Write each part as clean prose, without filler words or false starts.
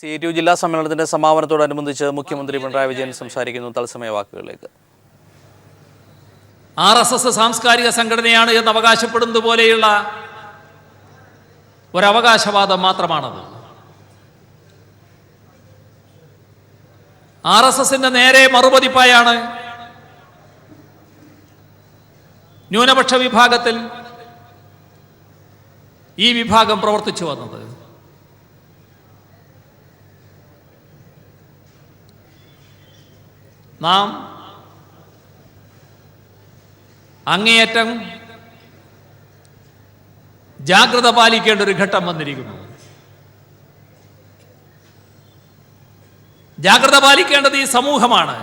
CITU ജില്ലാ സമ്മേളനത്തിന്റെ സമാപനത്തോടനുബന്ധിച്ച് മുഖ്യമന്ത്രി പിണറായി വിജയൻ സംസാരിക്കുന്നു. തത്സമയ വാക്കുകളിലേക്ക്. RSS സാംസ്കാരിക സംഘടനയാണ് എന്ന് അവകാശപ്പെടുന്നത് പോലെയുള്ള ഒരവകാശവാദം മാത്രമാണത്. RSSന്റെ നേരെ മറുപതിപ്പായാണ് ന്യൂനപക്ഷ വിഭാഗത്തിൽ ഈ വിഭാഗം പ്രവർത്തിച്ചു വന്നത്. നാം അങ്ങേയറ്റം ജാഗ്രത പാലിക്കേണ്ട ഒരു ഘട്ടം വന്നിരിക്കുന്നു. ജാഗ്രത പാലിക്കേണ്ടത് ഈ സമൂഹമാണ്.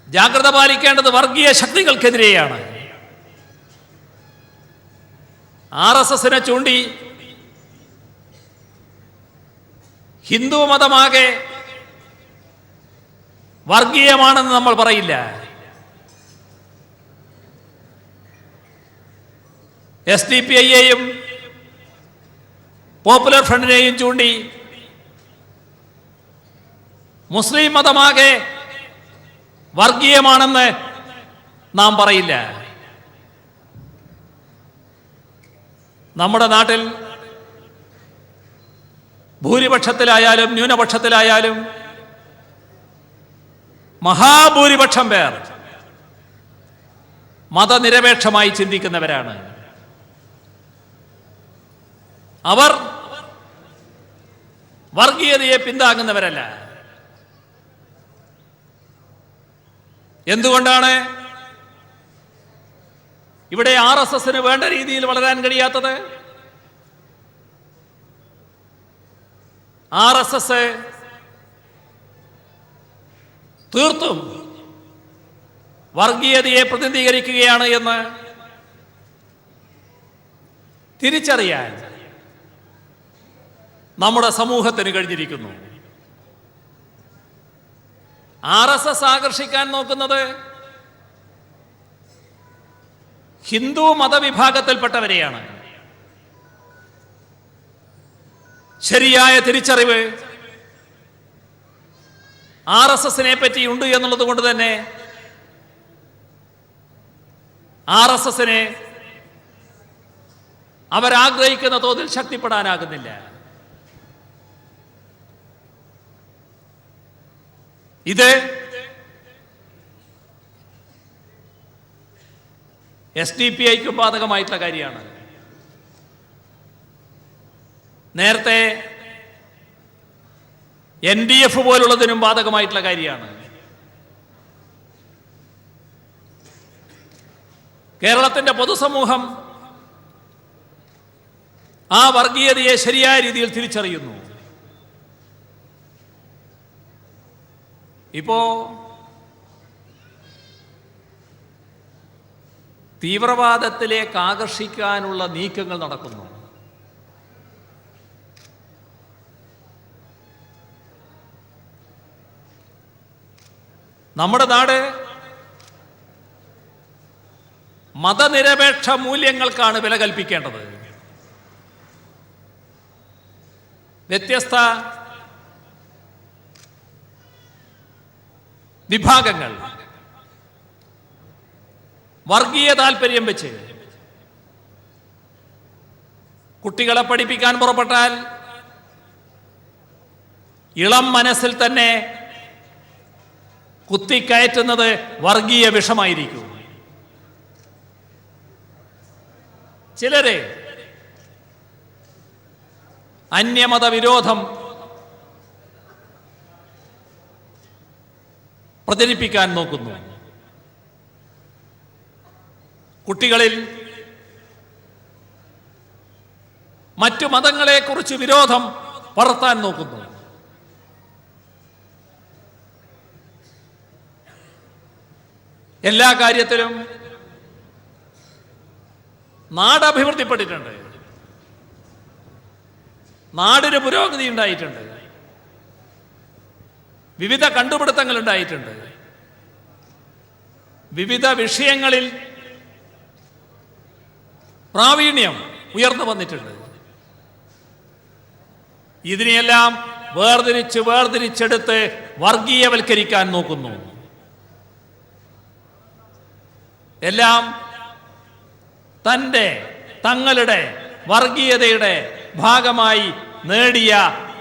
ജാഗ്രത പാലിക്കേണ്ടത് വർഗീയ ശക്തികൾക്കെതിരെയാണ്. RSSനെ ചൂണ്ടി ഹിന്ദു മതമാകെ വർഗീയമാണെന്ന് നമ്മൾ പറയില്ല. SDPIയെയും പോപ്പുലർ ഫ്രണ്ടിനെയും ചൂണ്ടി മുസ്ലിം മതമാകെ വർഗീയമാണെന്ന് നാം പറയില്ല. നമ്മുടെ നാട്ടിൽ ഭൂരിപക്ഷത്തിലായാലും ന്യൂനപക്ഷത്തിലായാലും മഹാഭൂരിപക്ഷം പേർ മതനിരപേക്ഷമായി ചിന്തിക്കുന്നവരാണ്. അവർ വർഗീയതയെ പിന്താങ്ങുന്നവരല്ല. എന്തുകൊണ്ടാണ് ഇവിടെ RSSന് വേണ്ട രീതിയിൽ വളരാൻ കഴിയാത്തത്? RSS തീർത്തും വർഗീയതയെ പ്രതിനിധീകരിക്കുകയാണ് എന്ന് തിരിച്ചറിയാൻ നമ്മുടെ സമൂഹത്തിന് കഴിഞ്ഞിരിക്കുന്നു. RSS ആകർഷിക്കാൻ നോക്കുന്നത് ഹിന്ദു മതവിഭാഗത്തിൽപ്പെട്ടവരെയാണ്. ശരിയായ തിരിച്ചറിവ് RSSനെ പറ്റി ഉണ്ട് എന്നുള്ളത് കൊണ്ട് തന്നെ RSSനെ അവരാഗ്രഹിക്കുന്ന തോതിൽ ശക്തിപ്പെടാനാകുന്നില്ല. ഇത് SDPIക്കും ബാധകമായിട്ടുള്ള കാര്യമാണ്. നേരത്തെ NDF പോലുള്ളതിനും ബാധകമായിട്ടുള്ള കാര്യമാണ്. കേരളത്തിന്റെ പൊതുസമൂഹം ആ വർഗീയതയെ ശരിയായ രീതിയിൽ തിരിച്ചറിയുന്നു. ഇപ്പോ തീവ്രവാദത്തിലേക്ക് ആകർഷിക്കാനുള്ള നീക്കങ്ങൾ നടക്കുന്നു. നമ്മുടെ നാട് മതനിരപേക്ഷ മൂല്യങ്ങൾക്കാണ് വില കൽപ്പിക്കേണ്ടത്. വ്യത്യസ്ത വിഭാഗങ്ങൾ വർഗീയ താല്പര്യം വെച്ച് കുട്ടികളെ പഠിപ്പിക്കാൻ പുറപ്പെട്ടാൽ ഇളം മനസ്സിൽ തന്നെ കുത്തിക്കയറ്റുന്നത് വർഗീയ വിഷമായിരിക്കും. ചിലരെ അന്യമത വിരോധം പ്രചരിപ്പിക്കാൻ നോക്കുന്നു. കുട്ടികളിൽ മറ്റു മതങ്ങളെക്കുറിച്ച് വിരോധം വളർത്താൻ നോക്കുന്നു. എല്ലാ കാര്യത്തിലും നാട് അഭിവൃദ്ധിപ്പെട്ടിട്ടുണ്ട്. നാടിന് പുരോഗതി ഉണ്ടായിട്ടുണ്ട്. വിവിധ കണ്ടുപിടുത്തങ്ങൾ ഉണ്ടായിട്ടുണ്ട്. വിവിധ വിഷയങ്ങളിൽ പ്രാവീണ്യം ഉയർന്നു വന്നിട്ടുണ്ട്. ഇതിനെയെല്ലാം വേർതിരിച്ചെടുത്ത് വർഗീയവൽക്കരിക്കാൻ നോക്കുന്നു. എല്ലാം തങ്ങളുടെ വർഗീയതയുടെ ഭാഗമായി നേടിയ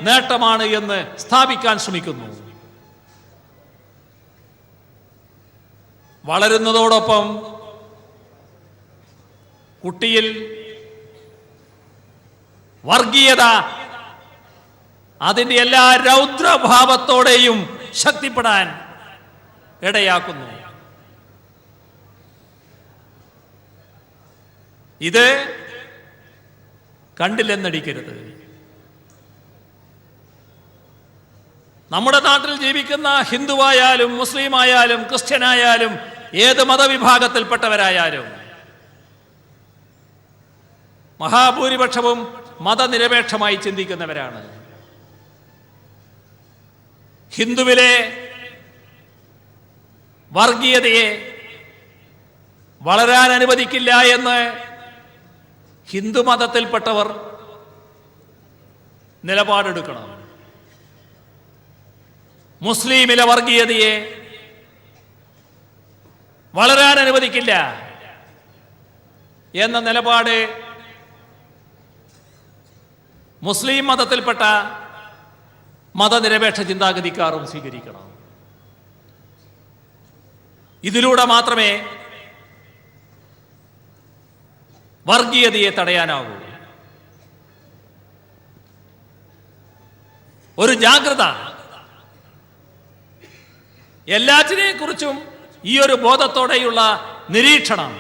നേട്ടമാണ് എന്ന് സ്ഥാപിക്കാൻ ശ്രമിക്കുന്നു. വളരുന്നതോടൊപ്പം കുട്ടിയിൽ വർഗീയത അതിൻ്റെ എല്ലാ രൗദ്രഭാവത്തോടെയും ശക്തിപ്പെടാൻ ഇടയാക്കുന്നു. ഇത് കണ്ടില്ലെന്നടിക്കരുത്. നമ്മുടെ നാട്ടിൽ ജീവിക്കുന്ന ഹിന്ദുവായാലും മുസ്ലിമായാലും ക്രിസ്ത്യനായാലും ഏത് മതവിഭാഗത്തിൽപ്പെട്ടവരായാലും മഹാഭൂരിപക്ഷവും മതനിരപേക്ഷമായി ചിന്തിക്കുന്നവരാണ്. ഹിന്ദുവിലെ വർഗീയതയെ വളരാൻ അനുവദിക്കില്ല എന്ന് ഹിന്ദു മതത്തിൽപ്പെട്ടവർ നിലപാടെടുക്കണം. മുസ്ലിമിലെ വർഗീയതയെ വളരാൻ അനുവദിക്കില്ല എന്ന നിലപാട് മുസ്ലിം മതത്തിൽപ്പെട്ട മതനിരപേക്ഷ ചിന്താഗതിക്കാരും സ്വീകരിക്കണം. ഇതിലൂടെ മാത്രമേ വർഗീയതയെ തടയാനാവൂ. ഒരു ജാഗ്രത, എല്ലാറ്റിനെക്കുറിച്ചും ഈ ഒരു ബോധത്തോടെയുള്ള നിരീക്ഷണം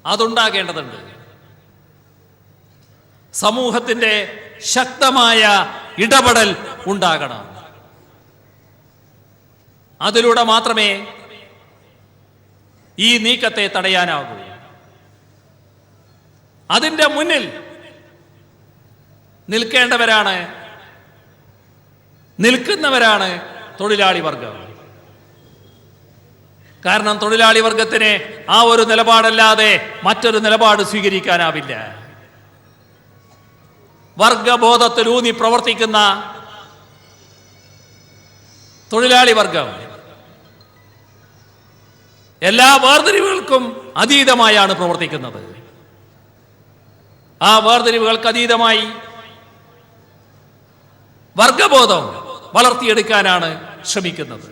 അതുണ്ടാകേണ്ടതുണ്ട്. സമൂഹത്തിന്റെ ശക്തമായ ഇടപെടൽ ഉണ്ടാകണം. അതിലൂടെ മാത്രമേ ഈ നീക്കത്തെ തടയാനാകൂ. അതിൻ്റെ മുന്നിൽ നിൽക്കുന്നവരാണ് തൊഴിലാളി വർഗം. കാരണം തൊഴിലാളി വർഗത്തിന് ആ ഒരു നിലപാടല്ലാതെ മറ്റൊരു നിലപാട് സ്വീകരിക്കാനാവില്ല. വർഗബോധത്തിലൂന്നി പ്രവർത്തിക്കുന്ന തൊഴിലാളി വർഗം എല്ലാ വേർതിരിവുകൾക്കും അതീതമായാണ് പ്രവർത്തിക്കുന്നത്. ആ വേർതിരിവുകൾക്ക് അതീതമായി വർഗബോധം വളർത്തിയെടുക്കാനാണ് ശ്രമിക്കുന്നത്.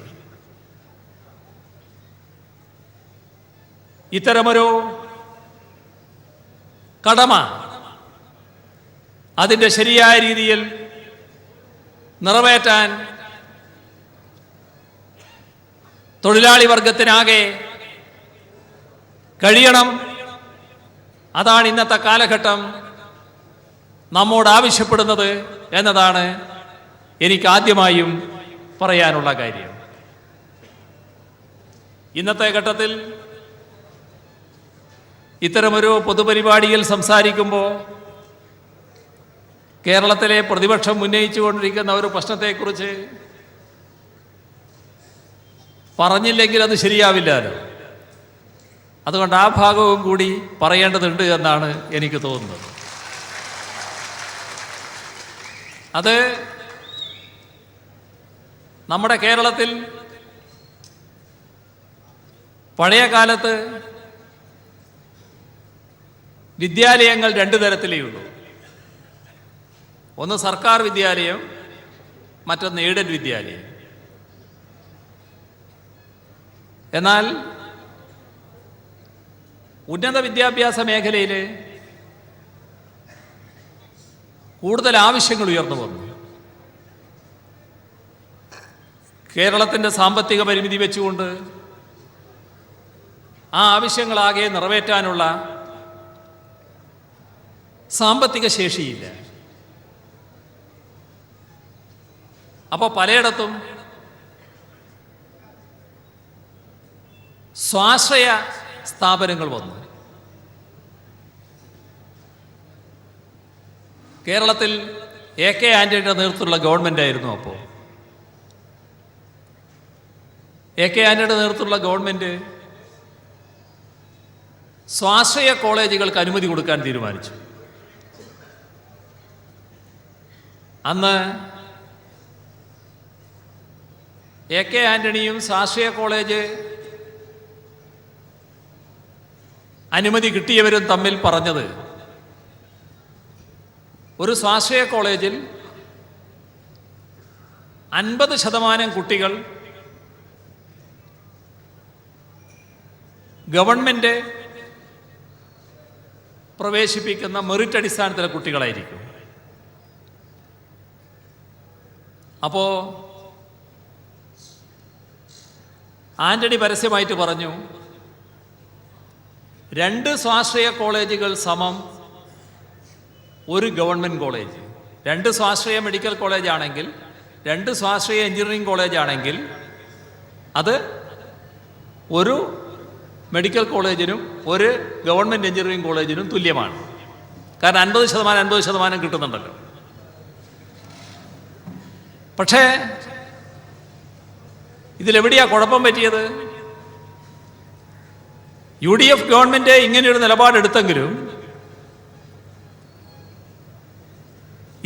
ഇത്തരമൊരു കടമ അതിൻ്റെ ശരിയായ രീതിയിൽ നിറവേറ്റാൻ തൊഴിലാളി വർഗത്തിനാകെ കഴിയണം. അതാണ് ഇന്നത്തെ കാലഘട്ടം നമ്മോട് ആവശ്യപ്പെടുന്നത് എന്നതാണ് എനിക്ക് ആദ്യമായും പറയാനുള്ള കാര്യം. ഇന്നത്തെ ഘട്ടത്തിൽ ഇത്തരമൊരു പൊതുപരിപാടിയിൽ സംസാരിക്കുമ്പോൾ കേരളത്തിലെ പ്രതിപക്ഷം ഉന്നയിച്ചുകൊണ്ടിരിക്കുന്ന ഒരു പ്രശ്നത്തെക്കുറിച്ച് പറഞ്ഞില്ലെങ്കിൽ അത് ശരിയാവില്ലല്ലോ. അതുകൊണ്ട് ആ ഭാഗവും കൂടി പറയേണ്ടതുണ്ട് എന്നാണ് എനിക്ക് തോന്നുന്നത്. അത് നമ്മുടെ കേരളത്തിൽ പഴയ കാലത്ത് വിദ്യാലയങ്ങൾ രണ്ട് തരത്തിലേ ഉള്ളൂ. ഒന്ന് സർക്കാർ വിദ്യാലയം, മറ്റൊന്ന് എയ്ഡഡ് വിദ്യാലയം. എന്നാൽ ഉന്നത വിദ്യാഭ്യാസ മേഖലയിൽ കൂടുതൽ ആവശ്യങ്ങൾ ഉയർന്നു വന്നു. കേരളത്തിൻ്റെ സാമ്പത്തിക പരിമിതി വെച്ചുകൊണ്ട് ആ ആവശ്യങ്ങളാകെ നിറവേറ്റാനുള്ള സാമ്പത്തിക ശേഷിയില്ല. അപ്പോൾ പലയിടത്തും സ്വാശ്രയ സ്ഥാപനങ്ങൾ വന്നു. കേരളത്തിൽ AK ആന്റണിയുടെ നേതൃത്വത്തിലുള്ള ഗവൺമെന്റ് ആയിരുന്നു. അപ്പോൾ AK ആന്റണിയുടെ നേതൃത്വത്തിലുള്ള ഗവൺമെന്റ് സ്വാശ്രയ കോളേജുകൾക്ക് അനുമതി കൊടുക്കാൻ തീരുമാനിച്ചു. അന്ന് AK ആന്റണിയും സ്വാശ്രയ കോളേജ് അനുമതി കിട്ടിയവരും തമ്മിൽ പറഞ്ഞത്, ഒരു സ്വാശ്രയ കോളേജിൽ 50% കുട്ടികൾ ഗവൺമെൻറ് പ്രവേശിപ്പിക്കുന്ന മെറിറ്റ് അടിസ്ഥാനത്തിലെ കുട്ടികളായിരിക്കും. അപ്പോൾ ആന്റണി പരസ്യമായിട്ട് പറഞ്ഞു, 2 സ്വാശ്രയ കോളേജുകൾ സമം ഒരു ഗവൺമെൻറ് കോളേജ്. 2 സ്വാശ്രയ മെഡിക്കൽ കോളേജ് ആണെങ്കിൽ, 2 സ്വാശ്രയ എഞ്ചിനീയറിംഗ് കോളേജ് ആണെങ്കിൽ അത് ഒരു മെഡിക്കൽ കോളേജിനും ഒരു ഗവൺമെൻറ് എഞ്ചിനീയറിംഗ് കോളേജിനും തുല്യമാണ്. കാരണം 50% കിട്ടുന്നുണ്ടല്ലോ. പക്ഷേ ഇതിലെവിടെയാ കുഴപ്പം പറ്റിയത്? UDF ഗവൺമെൻറ് ഇങ്ങനെയൊരു നിലപാടെടുത്തെങ്കിലും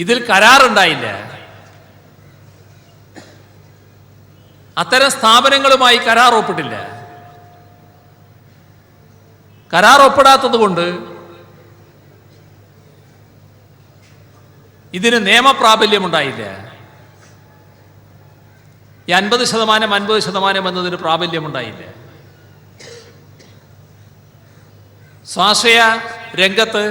ഇതിൽ കരാറുണ്ടായില്ല. അത്തരം സ്ഥാപനങ്ങളുമായി കരാർ ഒപ്പിട്ടില്ല. കരാർ ഒപ്പിടാത്തത് കൊണ്ട് ഇതിന് നിയമപ്രാബല്യമുണ്ടായില്ല. ഈ 50% 50% എന്നതിന് പ്രാബല്യമുണ്ടായില്ല. സ്വാശ്രയ രംഗത്ത്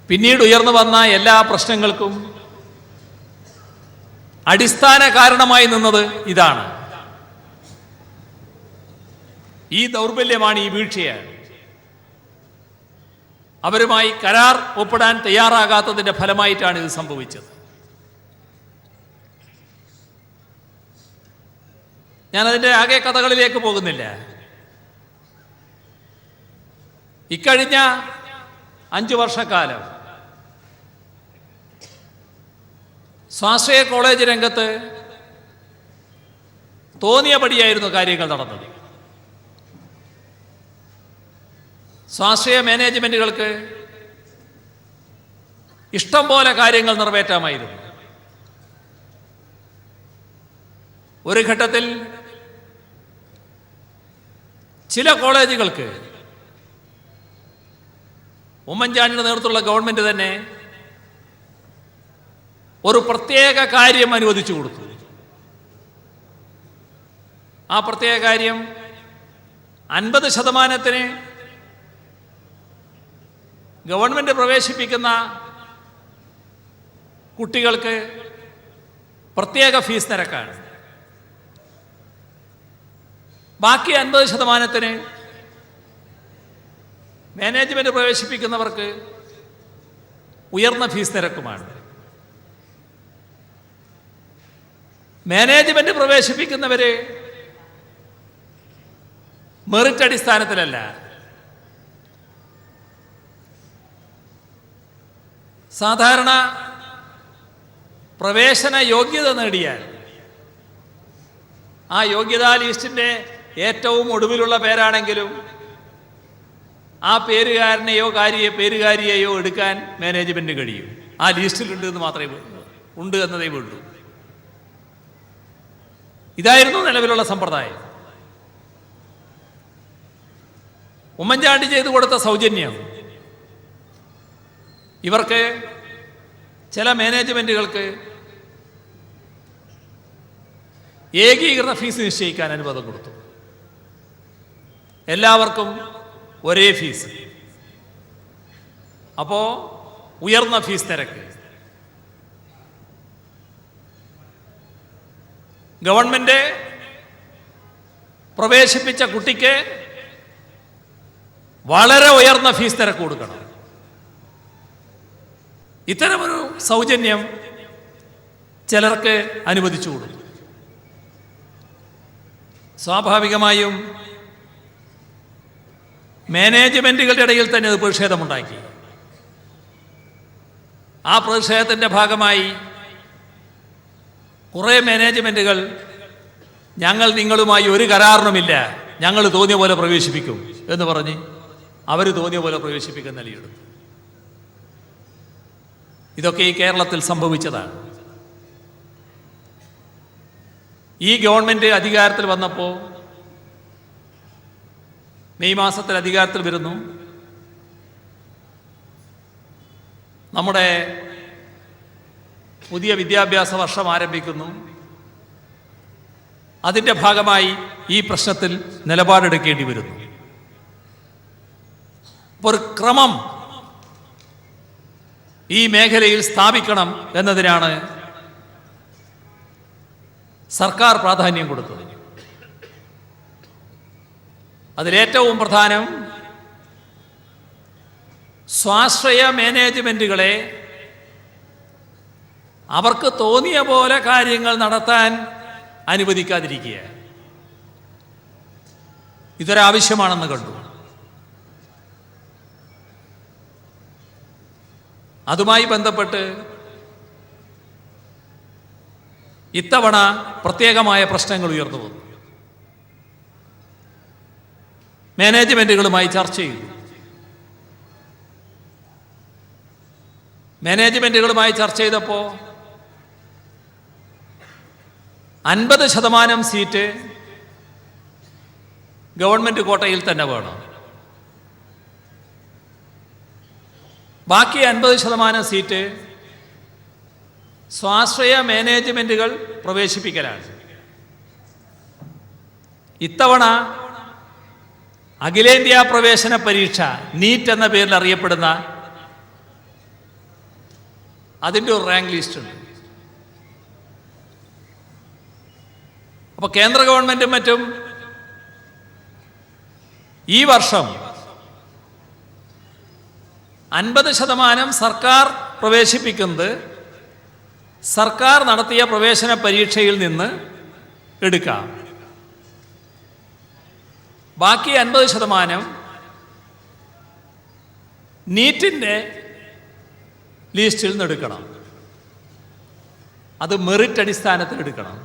പിന്നീട് ഉയർന്നു വന്ന എല്ലാ പ്രശ്നങ്ങൾക്കും അടിസ്ഥാന കാരണമായി നിന്നത് ഇതാണ്. ഈ ദൗർബല്യമാണ്, ഈ വീഴ്ചയാണ്. അവരുമായി കരാർ ഒപ്പിടാൻ തയ്യാറാകാത്തതിൻ്റെ ഫലമായിട്ടാണ് ഇത് സംഭവിച്ചത്. ഞാനതിൻ്റെ ആകെ കഥകളിലേക്ക് പോകുന്നില്ല. ഇക്കഴിഞ്ഞ 5 വർഷക്കാലം സ്വാശ്രയ കോളേജ് രംഗത്ത് തോന്നിയപടിയായിരുന്നു കാര്യങ്ങൾ നടന്നത്. സ്വാശ്രയ മാനേജ്മെൻറ്റുകൾക്ക് ഇഷ്ടം പോലെ കാര്യങ്ങൾ നിറവേറ്റാമായിരുന്നു. ഒരു ഘട്ടത്തിൽ ചില കോളേജുകൾക്ക് ഉമ്മൻചാണ്ടിയുടെ നേതൃത്വമുള്ള ഗവൺമെൻറ് തന്നെ ഒരു പ്രത്യേക കാര്യം അനുവദിച്ചു കൊടുത്തു. ആ പ്രത്യേക കാര്യം 50% ഗവൺമെൻറ് പ്രവേശിപ്പിക്കുന്ന കുട്ടികൾക്ക് പ്രത്യേക ഫീസ് നിരക്കാണ്. ബാക്കി 50% മാനേജ്മെൻറ്റ് പ്രവേശിപ്പിക്കുന്നവർക്ക് ഉയർന്ന ഫീസ് നിരക്കുമാണ്. മാനേജ്മെൻറ്റ് പ്രവേശിപ്പിക്കുന്നവർ മെറിറ്റ് അടിസ്ഥാനത്തിലല്ല, സാധാരണ പ്രവേശന യോഗ്യത നേടിയാൽ ആ യോഗ്യതാ ലിസ്റ്റിൻ്റെ ഏറ്റവും ഒടുവിലുള്ള പേരാണെങ്കിലും ആ പേരുകാരനെയോ പേരുകാരിയെയോ എടുക്കാൻ മാനേജ്മെൻറ്റ് കഴിയും. ആ ലിസ്റ്റിലുണ്ട് എന്ന് മാത്രമേ ഉണ്ട് എന്നതേ ഉള്ളൂ. ഇതായിരുന്നു നിലവിലുള്ള സമ്പ്രദായം. ഉമ്മൻചാണ്ടി ചെയ്തു കൊടുത്ത സൗജന്യം ഇവർക്ക് ചില മാനേജ്മെൻറ്റുകൾക്ക് ഏകീകൃത ഫീസ് നിശ്ചയിക്കാൻ അനുവാദം കൊടുത്തു. എല്ലാവർക്കും ഒരേ ഫീസ്. അപ്പോൾ ഉയർന്ന ഫീസ് നിരക്ക്. ഗവൺമെൻറ് പ്രവേശിപ്പിച്ച കുട്ടിക്ക് വളരെ ഉയർന്ന ഫീസ് നിരക്ക് കൊടുക്കണം. ഇത്തരമൊരു സൗജന്യം ചിലർക്ക് അനുവദിച്ചു കൊടുക്കും. സ്വാഭാവികമായും മാനേജ്മെൻറ്റുകളുടെ ഇടയിൽ തന്നെ അത് പ്രതിഷേധമുണ്ടാക്കി. ആ പ്രതിഷേധത്തിൻ്റെ ഭാഗമായി കുറേ മാനേജ്മെൻറ്റുകൾ ഞങ്ങൾ നിങ്ങളുമായി ഒരു കരാറിനുമില്ല, ഞങ്ങൾ തോന്നിയ പോലെ പ്രവേശിപ്പിക്കും എന്ന് പറഞ്ഞ് അവർ തോന്നിയ പോലെ പ്രവേശിപ്പിക്കുന്ന നിലയെടുത്തു. ഇതൊക്കെ ഈ കേരളത്തിൽ സംഭവിച്ചതാണ്. ഈ ഗവൺമെൻറ് അധികാരത്തിൽ വന്നപ്പോൾ മെയ് മാസത്തിൽ അധികാരത്തിൽ വരുന്നു. നമ്മുടെ പുതിയ വിദ്യാഭ്യാസ വർഷം ആരംഭിക്കുന്നു. അതിൻ്റെ ഭാഗമായി ഈ പ്രശ്നത്തിൽ നിലപാടെടുക്കേണ്ടി വരുന്നു. അപ്പോൾ ഒരു ക്രമം ഈ മേഖലയിൽ സ്ഥാപിക്കണം എന്നതിനാണ് സർക്കാർ പ്രാധാന്യം കൊടുത്തത്. അതിലേറ്റവും പ്രധാനം സ്വാശ്രയ മാനേജ്മെൻറ്റുകളെ അവർക്ക് തോന്നിയ പോലെ കാര്യങ്ങൾ നടത്താൻ അനുവദിക്കാതിരിക്കുക. ഇതൊരാവശ്യമാണെന്ന് കണ്ടു. അതുമായി ബന്ധപ്പെട്ട് ഇത്തവണ പ്രത്യേകമായ പ്രശ്നങ്ങൾ ഉയർന്നു വന്നു. മാനേജ്മെൻറ്റുകളുമായി ചർച്ച ചെയ്തു. മാനേജ്മെൻറ്റുകളുമായി ചർച്ച ചെയ്തപ്പോൾ 50% സീറ്റ് ഗവൺമെൻറ് കോട്ടയിൽ തന്നെ വേണം. ബാക്കി 50% സീറ്റ് സ്വാശ്രയ മാനേജ്മെൻറ്റുകൾ പ്രവേശിപ്പിക്കലാണ്. ഇത്തവണ അഖിലേന്ത്യാ പ്രവേശന പരീക്ഷ നീറ്റ് എന്ന പേരിൽ അറിയപ്പെടുന്ന അതിൻ്റെ ഒരു റാങ്ക് ലിസ്റ്റ് ഉണ്ട്. അപ്പോൾ കേന്ദ്ര ഗവൺമെൻറ്റും മറ്റും ഈ വർഷം 50% സർക്കാർ പ്രവേശിപ്പിക്കുന്നത് സർക്കാർ നടത്തിയ പ്രവേശന പരീക്ഷയിൽ നിന്ന് എടുക്കാം. ബാക്കി 50% നീറ്റിൻ്റെ ലിസ്റ്റിൽ നിന്ന് എടുക്കണം. അത് മെറിറ്റ് അടിസ്ഥാനത്തിൽ എടുക്കണം.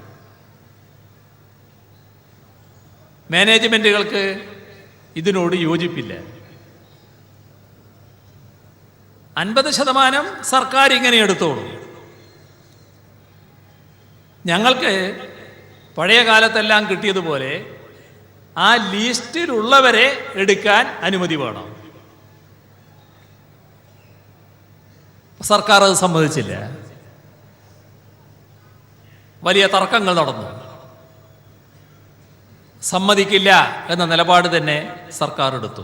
മാനേജ്മെൻറ്റുകൾക്ക് ഇതിനോട് യോജിപ്പില്ല. 50% സർക്കാർ ഇങ്ങനെ എടുത്തോളൂ. ഞങ്ങൾക്ക് പഴയ കാലത്തെല്ലാം കിട്ടിയതുപോലെ ആ ലിസ്റ്റിലുള്ളവരെ എടുക്കാൻ അനുമതി വേണം. സർക്കാർ അത് സമ്മതിച്ചില്ല. വലിയ തർക്കങ്ങൾ നടന്നു. സമ്മതിക്കില്ല എന്ന നിലപാട് തന്നെ സർക്കാർ എടുത്തു.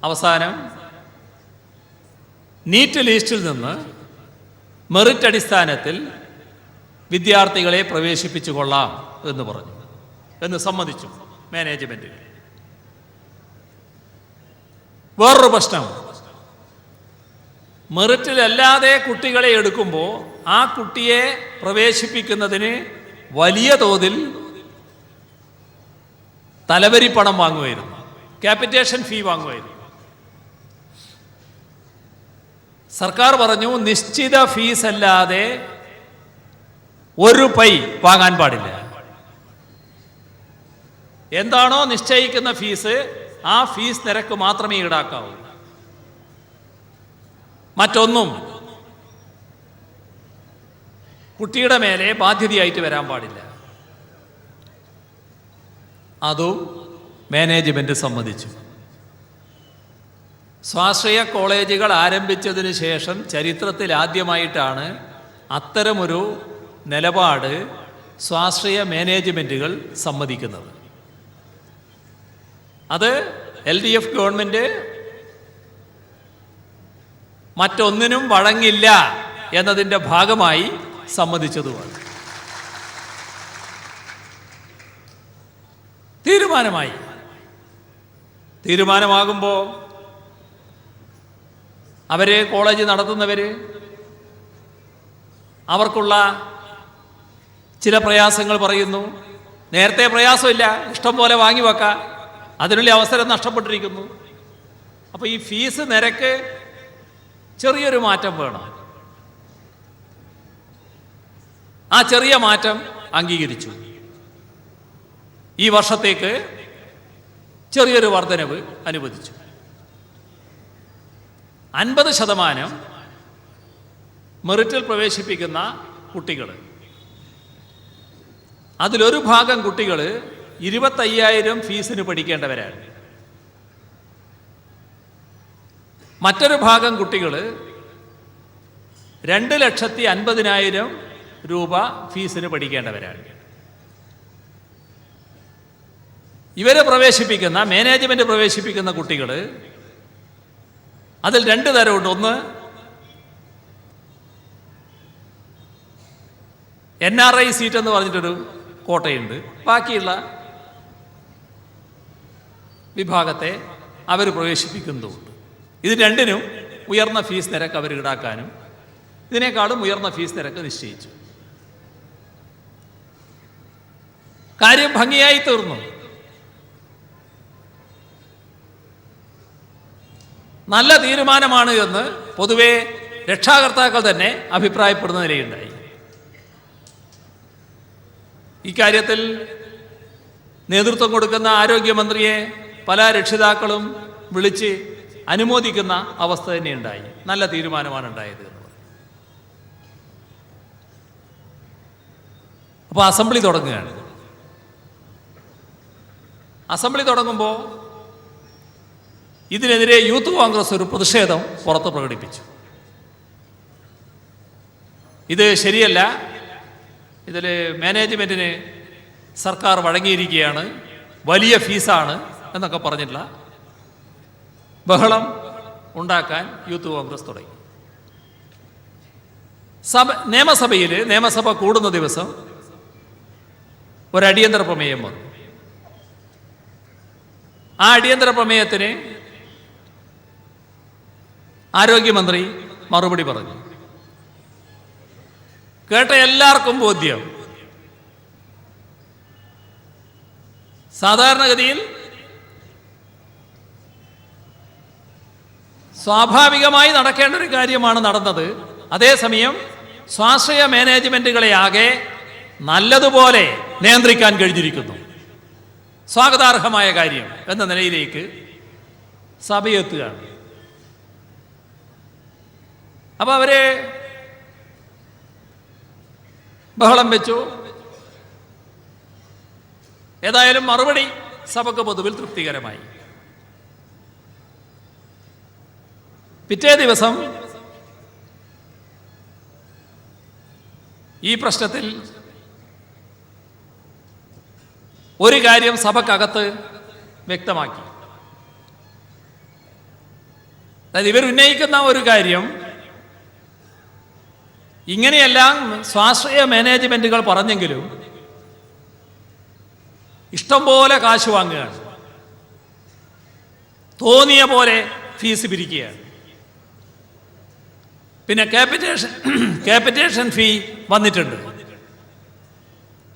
അവസാനം നീറ്റ് ലിസ്റ്റിൽ നിന്ന് മെറിറ്റ് അടിസ്ഥാനത്തിൽ വിദ്യാർത്ഥികളെ പ്രവേശിപ്പിച്ചു കൊള്ളാം എന്ന് പറഞ്ഞു, എന്ന് സമ്മതിച്ചു മാനേജ്മെൻറ്റ്. വേറൊരു പ്രശ്നം, മെറിറ്റിലല്ലാതെ കുട്ടികളെ എടുക്കുമ്പോൾ ആ കുട്ടിയെ പ്രവേശിപ്പിക്കുന്നതിന് വലിയ തോതിൽ തലവരി പണം വാങ്ങുമായിരുന്നു, ക്യാപിറ്റേഷൻ ഫീ വാങ്ങുമായിരുന്നു. സർക്കാർ പറഞ്ഞു നിശ്ചിത ഫീസ് അല്ലാതെ ഒരു പൈ വാങ്ങാൻ പാടില്ല. എന്താണോ നിശ്ചയിക്കുന്ന ഫീസ് ആ ഫീസ് നിരക്ക് മാത്രമേ ഈടാക്കാവൂ. മറ്റൊന്നും കുട്ടിയുടെ മേലെ ബാധ്യതയായിട്ട് വരാൻ പാടില്ല. അതും മാനേജ്മെൻറ്റ് സമ്മതിച്ചു. സ്വാശ്രയ കോളേജുകൾ ആരംഭിച്ചതിന് ശേഷം ചരിത്രത്തിൽ ആദ്യമായിട്ടാണ് അത്തരമൊരു നിലപാട് സ്വാശ്രയ മാനേജ്മെൻറ്റുകൾ സമ്മതിക്കുന്നത്. അത് LDF ഗവൺമെൻറ് മറ്റൊന്നിനും വഴങ്ങില്ല എന്നതിൻ്റെ ഭാഗമായി സമ്മതിച്ചതുമാണ്. തീരുമാനമാകുമ്പോൾ അവർ കോളേജ് നടത്തുന്നവർ അവർക്കുള്ള ചില പ്രയാസങ്ങൾ പറയുന്നു. നേരത്തെ പ്രയാസമില്ല, ഇഷ്ടം പോലെ വാങ്ങി വെക്കാം, അതിനുള്ള അവസരം നഷ്ടപ്പെട്ടിരിക്കുന്നു. അപ്പോൾ ഈ ഫീസ് നിരക്ക് ചെറിയൊരു മാറ്റം വേണം. ആ ചെറിയ മാറ്റം അംഗീകരിച്ചു. ഈ വർഷത്തേക്ക് ചെറിയൊരു വർധനവ് അനുവദിച്ചു. 50% മെറിറ്റിൽ പ്രവേശിപ്പിക്കുന്ന കുട്ടികൾ, അതിലൊരു ഭാഗം കുട്ടികൾ 25,000 ഫീസിന് പഠിക്കേണ്ടവരാണ്. മറ്റൊരു ഭാഗം കുട്ടികൾ 2,50,000 രൂപ ഫീസിന് പഠിക്കേണ്ടവരാണ്. ഇവരെ പ്രവേശിപ്പിക്കുന്ന മാനേജ്മെന്റ് പ്രവേശിപ്പിക്കുന്ന കുട്ടികൾ അതിൽ 2 തരമുണ്ട്. ഒന്ന് NRI സീറ്റ് എന്ന് പറഞ്ഞിട്ടൊരു കോട്ടയുണ്ട്. ബാക്കിയുള്ള വിഭാഗത്തെ അവർ പ്രവേശിപ്പിക്കുന്നതുണ്ട്. ഇത് രണ്ടിനും ഉയർന്ന ഫീസ് നിരക്ക് അവർ ഈടാക്കാനും ഇതിനേക്കാളും ഉയർന്ന ഫീസ് നിരക്ക് നിശ്ചയിച്ചു. കാര്യം ഭംഗിയായി തീർന്നു. നല്ല തീരുമാനമാണ് എന്ന് പൊതുവെ രക്ഷാകർത്താക്കൾ തന്നെ അഭിപ്രായപ്പെടുന്ന നിലയുണ്ടായി. ഇക്കാര്യത്തിൽ നേതൃത്വം കൊടുക്കുന്ന ആരോഗ്യമന്ത്രിയെ പല രക്ഷിതാക്കളും വിളിച്ച് അനുമോദിക്കുന്ന അവസ്ഥ തന്നെ ഉണ്ടായി. നല്ല തീരുമാനമാണ് ഉണ്ടായത് എന്ന് പറഞ്ഞു. അപ്പോൾ അസംബ്ലി തുടങ്ങുകയാണ്. അസംബ്ലി തുടങ്ങുമ്പോൾ ഇതിനെതിരെ യൂത്ത് കോൺഗ്രസ് ഒരു പ്രതിഷേധം പുറത്ത് പ്രകടിപ്പിച്ചു. ഇത് ശരിയല്ല, ഇതിൽ മാനേജ്മെൻറ്റിന് സർക്കാർ വഴങ്ങിയിരിക്കുകയാണ്, വലിയ ഫീസാണ് എന്നൊക്കെ പറഞ്ഞിട്ടുള്ള ബഹളം ഉണ്ടാക്കാൻ യൂത്ത് കോൺഗ്രസ് തുടങ്ങി. നിയമസഭ കൂടുന്ന ദിവസം ഒരു അടിയന്തര പ്രമേയം വന്നു. ആ അടിയന്തര പ്രമേയത്തിന് ആരോഗ്യമന്ത്രി മറുപടി പറഞ്ഞു. കേട്ട എല്ലാവർക്കും ബോധ്യം, സാധാരണഗതിയിൽ സ്വാഭാവികമായി നടക്കേണ്ട ഒരു കാര്യമാണ് നടന്നത്. അതേസമയം സ്വാശ്രയ മാനേജ്മെന്റുകളെ ആകെ നല്ലതുപോലെ നിയന്ത്രിക്കാൻ കഴിഞ്ഞിരിക്കുന്നു. സ്വാഗതാർഹമായ കാര്യം എന്ന നിലയിലേക്ക് സഭയെത്തുകയാണ്. അപ്പോൾ അവരെ ബഹളം വെച്ചു. ഏതായാലും മറുപടി സഭയ്ക്ക് പൊതുവിൽ തൃപ്തികരമായി. പിറ്റേ ദിവസം ഈ പ്രശ്നത്തിൽ ഒരു കാര്യം സഭക്കകത്ത് വ്യക്തമാക്കി. അതായത് ഇവരുന്നയിക്കുന്ന ഒരു കാര്യം, ഇങ്ങനെയെല്ലാം സ്വാശ്രയ മാനേജ്മെന്റുകൾ പറഞ്ഞെങ്കിലും ഇഷ്ടം പോലെ കാശ് വാങ്ങുകയാണ്, തോന്നിയ പോലെ ഫീസ് പിരിക്കുകയാണ്. പിന്നെ ക്യാപിറ്റേഷൻ ഫീ വന്നിട്ടുണ്ട്.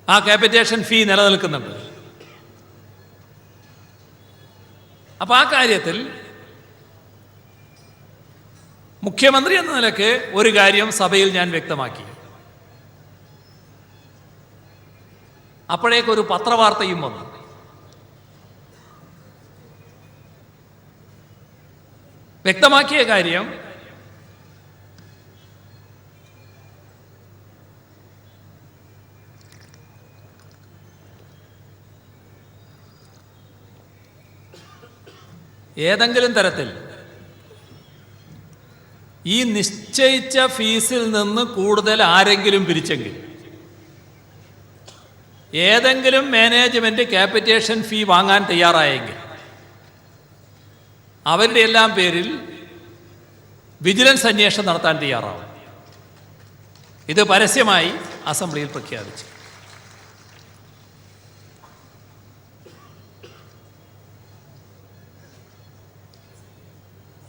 ആ ക്യാപിറ്റേഷൻ ഫീ നിലനിൽക്കുന്നുണ്ട്. അപ്പം ആ കാര്യത്തിൽ മുഖ്യമന്ത്രി എന്ന നിലയ്ക്ക് ഒരു കാര്യം സഭയിൽ ഞാൻ വ്യക്തമാക്കി. അപ്പോഴേക്കൊരു പത്രവാർത്തയും വന്നു. വ്യക്തമാക്കിയ കാര്യം, ഏതെങ്കിലും തരത്തിൽ ഈ നിശ്ചയിച്ച ഫീസിൽ നിന്ന് കൂടുതൽ ആരെങ്കിലും പിരിച്ചെങ്കിൽ, ഏതെങ്കിലും മാനേജ്മെന്റ് ക്യാപിറ്റേഷൻ ഫീ വാങ്ങാൻ തയ്യാറായെങ്കിൽ അവരുടെ എല്ലാം പേരിൽ വിജിലൻസ് അന്വേഷണം നടത്താൻ തയ്യാറാവും. ഇത് പരസ്യമായി അസംബ്ലിയിൽ പ്രഖ്യാപിച്ചു.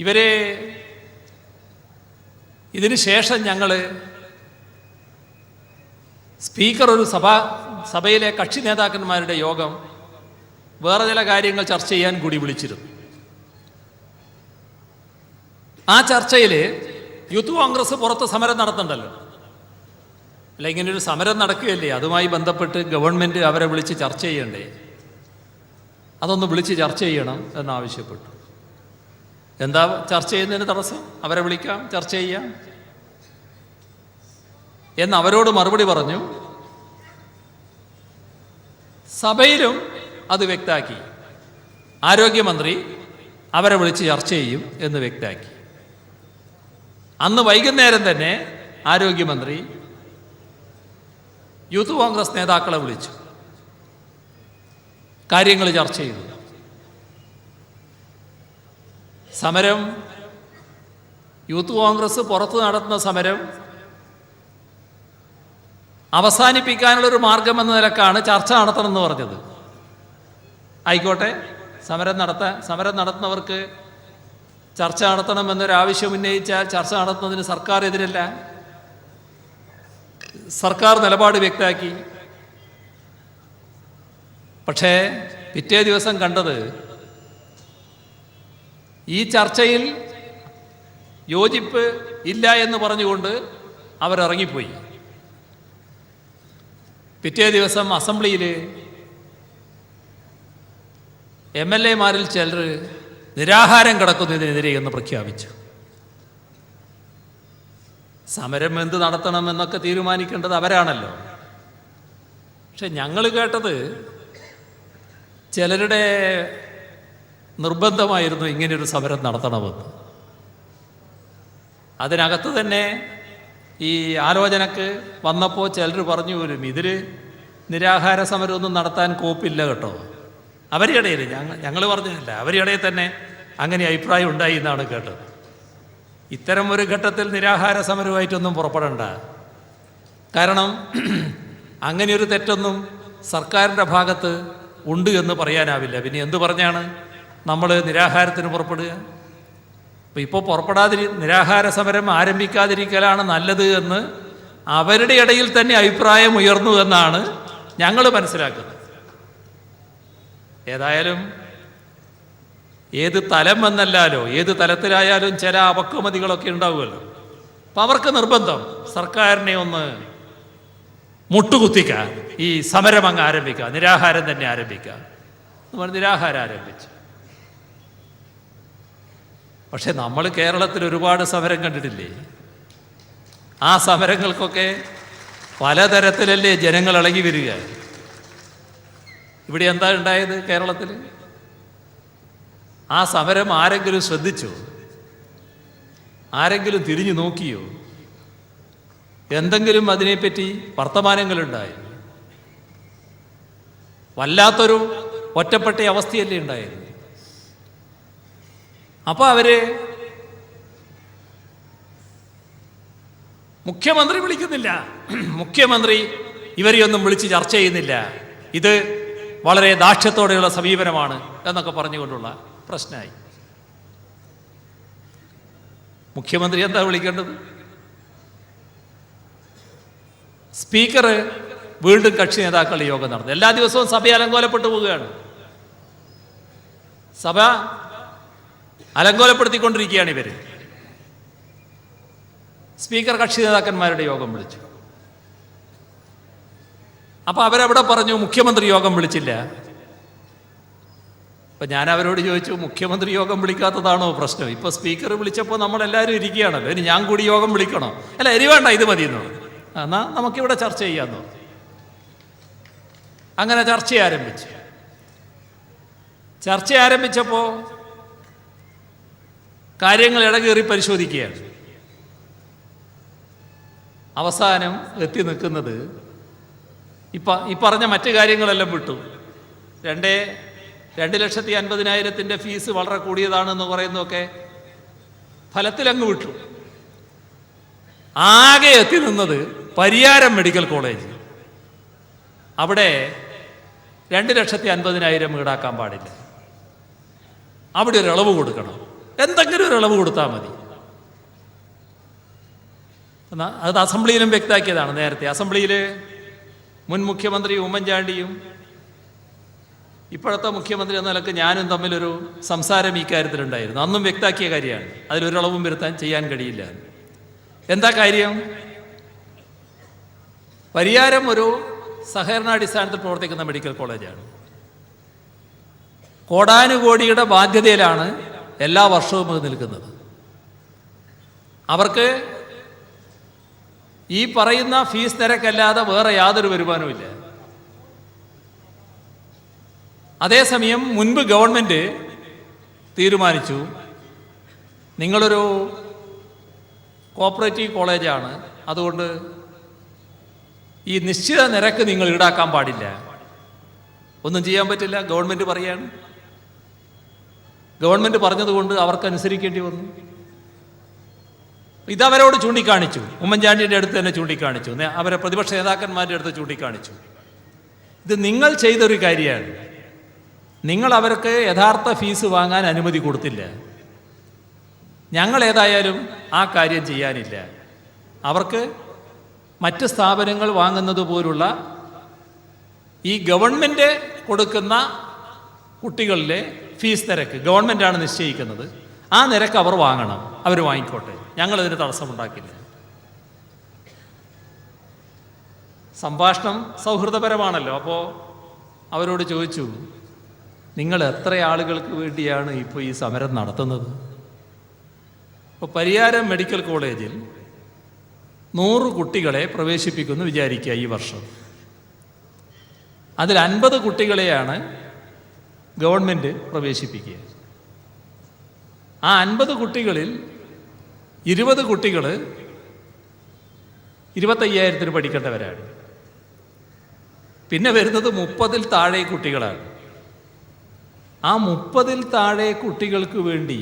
ഇവരെ ഇതിന് ശേഷം ഞങ്ങൾ സ്പീക്കർ ഒരു സഭയിലെ കക്ഷി നേതാക്കന്മാരുടെ യോഗം വേറെ ചില കാര്യങ്ങൾ ചർച്ച ചെയ്യാൻ കൂടി വിളിച്ചിരുന്നു. ആ ചർച്ചയിൽ യൂത്ത് കോൺഗ്രസ് പുറത്ത് സമരം നടത്തുന്നുണ്ടല്ലോ. അല്ല, ഇങ്ങനൊരു സമരം നടക്കുകയല്ലേ, അതുമായി ബന്ധപ്പെട്ട് ഗവൺമെൻറ് അവരെ വിളിച്ച് ചർച്ച ചെയ്യണ്ടേ? അതൊന്ന് വിളിച്ച് ചർച്ച ചെയ്യണം എന്നാവശ്യപ്പെട്ടു. എന്താ ചർച്ച ചെയ്യുന്നതിന് തടസ്സം? അവരെ വിളിക്കാം, ചർച്ച ചെയ്യാം എന്ന് അവരോട് മറുപടി പറഞ്ഞു. സഭയിലും അത് വ്യക്തമാക്കി. ആരോഗ്യമന്ത്രി അവരെ വിളിച്ച് ചർച്ച ചെയ്യും എന്ന് വ്യക്തമാക്കി. അന്ന് വൈകുന്നേരം തന്നെ ആരോഗ്യമന്ത്രി യൂത്ത് കോൺഗ്രസ് നേതാക്കളെ വിളിച്ചു, കാര്യങ്ങൾ ചർച്ച ചെയ്തു. സമരം, യൂത്ത് കോൺഗ്രസ് പുറത്ത് നടത്തുന്ന സമരം അവസാനിപ്പിക്കാനുള്ളൊരു മാർഗം എന്ന നിലക്കാണ് ചർച്ച നടത്തണമെന്ന് പറഞ്ഞത്. ആയിക്കോട്ടെ, സമരം നടത്തുന്നവർക്ക് ചർച്ച നടത്തണമെന്നൊരാവശ്യം ഉന്നയിച്ചാൽ ചർച്ച നടത്തുന്നതിന് സർക്കാർ എതിരല്ല. സർക്കാർ നിലപാട് വ്യക്തമാക്കി. പക്ഷേ പിറ്റേ ദിവസം കണ്ടത് ഈ ചർച്ചയിൽ യോജിപ്പ് ഇല്ല എന്ന് പറഞ്ഞുകൊണ്ട് അവരിറങ്ങിപ്പോയി. പിറ്റേ ദിവസം അസംബ്ലിയിൽ MLA-മാരിൽ ചിലർ നിരാഹാരം കിടക്കുന്നതിനെതിരെ എന്ന് പ്രഖ്യാപിച്ചു. സമരം എന്ത് നടത്തണമെന്നൊക്കെ തീരുമാനിക്കേണ്ടത് അവരാണല്ലോ. പക്ഷെ ഞങ്ങൾ കേട്ടത് ചിലരുടെ നിർബന്ധമായിരുന്നു ഇങ്ങനെയൊരു സമരം നടത്തണമെന്ന്. അതിനകത്ത് തന്നെ ഈ ആലോചനക്ക് വന്നപ്പോൾ ചിലർ പറഞ്ഞു പോലും ഇതിൽ നിരാഹാര സമരമൊന്നും നടത്താൻ കോപ്പില്ല കേട്ടോ. അവരുടെ ഇടയിൽ, ഞങ്ങൾ പറഞ്ഞില്ല, അവരുടെ ഇടയിൽ തന്നെ അങ്ങനെ അഭിപ്രായം ഉണ്ടായി എന്നാണ് കേട്ടത്. ഇത്തരം ഒരു ഘട്ടത്തിൽ നിരാഹാര സമരമായിട്ടൊന്നും പുറപ്പെടണ്ട. കാരണം അങ്ങനെയൊരു തെറ്റൊന്നും സർക്കാരിൻ്റെ ഭാഗത്ത് ഉണ്ട് എന്ന് പറയാനാവില്ല. പിന്നെ എന്തു പറഞ്ഞാണ് നമ്മൾ നിരാഹാരത്തിന് പുറപ്പെടുക? അപ്പോൾ ഇപ്പോൾ നിരാഹാര സമരം ആരംഭിക്കാതിരിക്കലാണ് നല്ലത് എന്ന് അവരുടെ ഇടയിൽ തന്നെ അഭിപ്രായം ഉയർന്നു എന്നാണ് ഞങ്ങൾ മനസ്സിലാക്കുന്നത്. ഏതായാലും ഏത് തലം എന്നല്ലാലോ, ഏത് തലത്തിലായാലും ചില അപക്വമതികളൊക്കെ ഉണ്ടാവുമല്ലോ. അപ്പം അവർക്ക് നിർബന്ധം സർക്കാരിനെ ഒന്ന് മുട്ടുകുത്തിക്കാൻ, ഈ സമരം അങ്ങ് ആരംഭിക്കുക, നിരാഹാരം തന്നെ ആരംഭിക്കുക. നിരാഹാരം ആരംഭിച്ചു. പക്ഷെ നമ്മൾ കേരളത്തിൽ ഒരുപാട് സമരം കണ്ടിട്ടില്ലേ? ആ സമരങ്ങൾക്കൊക്കെ പലതരത്തിലല്ലേ ജനങ്ങൾ ഇളകി വരിക. ഇവിടെ എന്താ ഉണ്ടായത് കേരളത്തിൽ? ആ സമരം ആരെങ്കിലും ശ്രദ്ധിച്ചോ? ആരെങ്കിലും തിരിഞ്ഞു നോക്കിയോ? എന്തെങ്കിലും അതിനെപ്പറ്റി വർത്തമാനങ്ങളുണ്ടായി? വല്ലാത്തൊരു ഒറ്റപ്പെട്ട അവസ്ഥയല്ലേ ഉണ്ടായത്. അപ്പോൾ മുഖ്യമന്ത്രി വിളിക്കുന്നില്ല, മുഖ്യമന്ത്രി ഇവരെയൊന്നും വിളിച്ച് ചർച്ച ചെയ്യുന്നില്ല, ഇത് വളരെ ദാക്ഷ്യത്തോടെയുള്ള സമീപനമാണ് എന്നൊക്കെ പറഞ്ഞുകൊണ്ടുള്ള പ്രശ്നമായി. മുഖ്യമന്ത്രി എന്താ വിളിക്കേണ്ടത്? സ്പീക്കർ വീണ്ടും കക്ഷി നേതാക്കളുടെ യോഗം നടന്നു. എല്ലാ ദിവസവും സഭ അലങ്കോലപ്പെട്ടു പോവുകയാണ്. സഭ അലങ്കോലപ്പെടുത്തിക്കൊണ്ടിരിക്കുകയാണ് ഇവർ. സ്പീക്കർ കക്ഷി നേതാക്കന്മാരുടെ യോഗം വിളിച്ചു. അപ്പോൾ അവരവിടെ പറഞ്ഞു മുഖ്യമന്ത്രി യോഗം വിളിച്ചില്ല. അപ്പം ഞാൻ അവരോട് ചോദിച്ചു, മുഖ്യമന്ത്രി യോഗം വിളിക്കാത്തതാണോ പ്രശ്നം? ഇപ്പോൾ സ്പീക്കർ വിളിച്ചപ്പോൾ നമ്മളെല്ലാവരും ഇരിക്കുകയാണല്ലോ, ഇനി ഞാൻ കൂടി യോഗം വിളിക്കണോ? അല്ല, ഇനി വേണ്ട, ഇത് മതിയെന്നു. എന്നാൽ നമുക്കിവിടെ ചർച്ച ചെയ്യാമെന്നോ. അങ്ങനെ ചർച്ച ആരംഭിച്ചപ്പോൾ കാര്യങ്ങൾ ഇടകേറി പരിശോധിക്കുകയാണ്. അവസാനം എത്തി നിൽക്കുന്നത് ഈ പറഞ്ഞ മറ്റു കാര്യങ്ങളെല്ലാം വിട്ടു. 2,50,000 ഫീസ് വളരെ കൂടിയതാണെന്ന് പറയുന്നതൊക്കെ ഫലത്തിലങ്ങ് വിട്ടു. ആകെ എത്തി നിന്നത് പരിയാരം മെഡിക്കൽ കോളേജ്. അവിടെ 2,50,000 ഈടാക്കാൻ പാടില്ല. അവിടെ ഒരു ഇളവ് കൊടുക്കണം, എന്തെങ്കിലും ഒരു ഇളവ് കൊടുത്താൽ മതി. അത് അസംബ്ലിയിലും വ്യക്തമാക്കിയതാണ് നേരത്തെ. അസംബ്ലിയിൽ മുൻ മുഖ്യമന്ത്രി ഉമ്മൻചാണ്ടിയും ഇപ്പോഴത്തെ മുഖ്യമന്ത്രി എന്ന നിലക്ക് ഞാനും തമ്മിലൊരു സംസാരം ഈ കാര്യത്തിലുണ്ടായിരുന്നു. അന്നും വ്യക്തമാക്കിയ കാര്യമാണ്, അതിലൊരളവും വരുത്താൻ ചെയ്യാൻ കഴിയില്ല. എന്താ കാര്യം? പരിയാരം ഒരു സഹകരണാടിസ്ഥാനത്തിൽ പ്രവർത്തിക്കുന്ന മെഡിക്കൽ കോളേജാണ്. കോടാനുകോടിയുടെ ബാധ്യതയിലാണ് എല്ലാ വർഷവും അത് നിൽക്കുന്നത്. അവർക്ക് ഈ പറയുന്ന ഫീസ് നിരക്കല്ലാതെ വേറെ യാതൊരു വരുമാനവുമില്ല. അതേസമയം മുൻപ് ഗവൺമെൻറ് തീരുമാനിച്ചു, നിങ്ങളൊരു കോപ്പറേറ്റീവ് കോളേജാണ്, അതുകൊണ്ട് ഈ നിശ്ചിത നിരക്ക് നിങ്ങൾ ഈടാക്കാൻ പാടില്ല. ഒന്നും ചെയ്യാൻ പറ്റില്ല, ഗവൺമെൻറ് പറയാണ്. ഗവൺമെൻറ് പറഞ്ഞതുകൊണ്ട് അവർക്ക് അനുസരിക്കേണ്ടി വന്നു. ഇതവരോട് ചൂണ്ടിക്കാണിച്ചു, ഉമ്മൻചാണ്ടിയുടെ അടുത്ത് തന്നെ ചൂണ്ടിക്കാണിച്ചു, അവരെ പ്രതിപക്ഷ നേതാക്കന്മാരുടെ അടുത്ത് ചൂണ്ടിക്കാണിച്ചു. ഇത് നിങ്ങൾ ചെയ്തൊരു കാര്യമാണ്. നിങ്ങൾ അവർക്ക് യഥാർത്ഥ ഫീസ് വാങ്ങാൻ അനുമതി കൊടുത്തില്ല. ഞങ്ങൾ ഏതായാലും ആ കാര്യം ചെയ്യാനില്ല. അവർക്ക് മറ്റ് സ്ഥാപനങ്ങൾ വാങ്ങുന്നത് പോലുള്ള ഈ ഗവൺമെൻറ് കൊടുക്കുന്ന കുട്ടികളിലെ ഫീസ് നിരക്ക് ഗവൺമെൻറ്റാണ് നിശ്ചയിക്കുന്നത്. ആ നിരക്ക് അവർ വാങ്ങണം, അവർ വാങ്ങിക്കോട്ടെ, ഞങ്ങളതിന് തടസ്സമുണ്ടാക്കില്ല. സംഭാഷണം സൗഹൃദപരമാണല്ലോ. അപ്പോൾ അവരോട് ചോദിച്ചു, നിങ്ങൾ എത്ര ആളുകൾക്ക് വേണ്ടിയാണ് ഇപ്പോൾ ഈ സമരം നടത്തുന്നത്? ഇപ്പോൾ പരിയാരം മെഡിക്കൽ കോളേജിൽ 100 കുട്ടികളെ പ്രവേശിപ്പിക്കുമെന്ന് വിചാരിക്കുക ഈ വർഷം. അതിൽ 50 കുട്ടികളെയാണ് ഗവൺമെൻറ് പ്രവേശിപ്പിക്കുക. ആ 50 കുട്ടികളിൽ 20 കുട്ടികൾ 25,000 പഠിക്കേണ്ടവരാണ്. പിന്നെ വരുന്നത് 30-ൽ താഴെ കുട്ടികളാണ്. ആ 30-ൽ താഴെ കുട്ടികൾക്ക് വേണ്ടി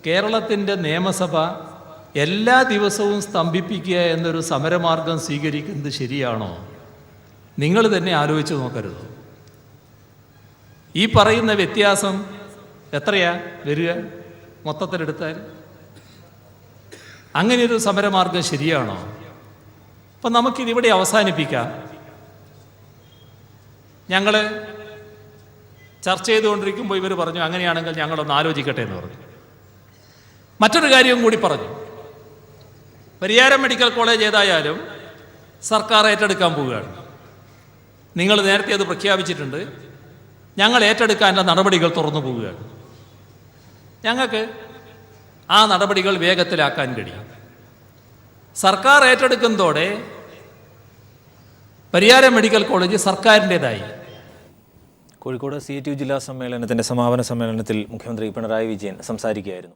കേരളത്തിൻ്റെ നിയമസഭ എല്ലാ ദിവസവും സ്തംഭിപ്പിക്കുക എന്നൊരു സമരമാർഗം സ്വീകരിക്കുന്നത് ശരിയാണോ? നിങ്ങൾ തന്നെ ആലോചിച്ച് നോക്കരുത്. ഈ പറയുന്ന വ്യത്യാസം എത്രയാ വരിക മൊത്തത്തിലെടുത്താൽ? അങ്ങനെയൊരു സമരമാർഗം ശരിയാണോ? അപ്പം നമുക്കിതിവിടെ അവസാനിപ്പിക്കാം. ഞങ്ങൾ ചർച്ച ചെയ്തുകൊണ്ടിരിക്കുമ്പോൾ ഇവർ പറഞ്ഞു, അങ്ങനെയാണെങ്കിൽ ഞങ്ങളൊന്ന് ആലോചിക്കട്ടെ എന്ന് പറഞ്ഞു. മറ്റൊരു കാര്യവും കൂടി പറഞ്ഞു, പരിയാരം മെഡിക്കൽ കോളേജ് ഏതായാലും സർക്കാർ ഏറ്റെടുക്കാൻ പോവുകയാണ്. നിങ്ങൾ നേരത്തെ അത് പ്രഖ്യാപിച്ചിട്ടുണ്ട്, ഞങ്ങൾ ഏറ്റെടുക്കാനുള്ള നടപടികൾ തുറന്നു പോവുകയാണ്. ഞങ്ങൾക്ക് ആ നടപടികൾ വേഗത്തിലാക്കാൻ കഴിയും. സർക്കാർ ഏറ്റെടുക്കുന്നതോടെ പരിയാരം മെഡിക്കൽ കോളേജ് സർക്കാരിൻ്റെതായി. കോഴിക്കോട് CITU ജില്ലാ സമ്മേളനത്തിൻ്റെ സമാപന സമ്മേളനത്തിൽ മുഖ്യമന്ത്രി പിണറായി വിജയൻ സംസാരിക്കുകയായിരുന്നു.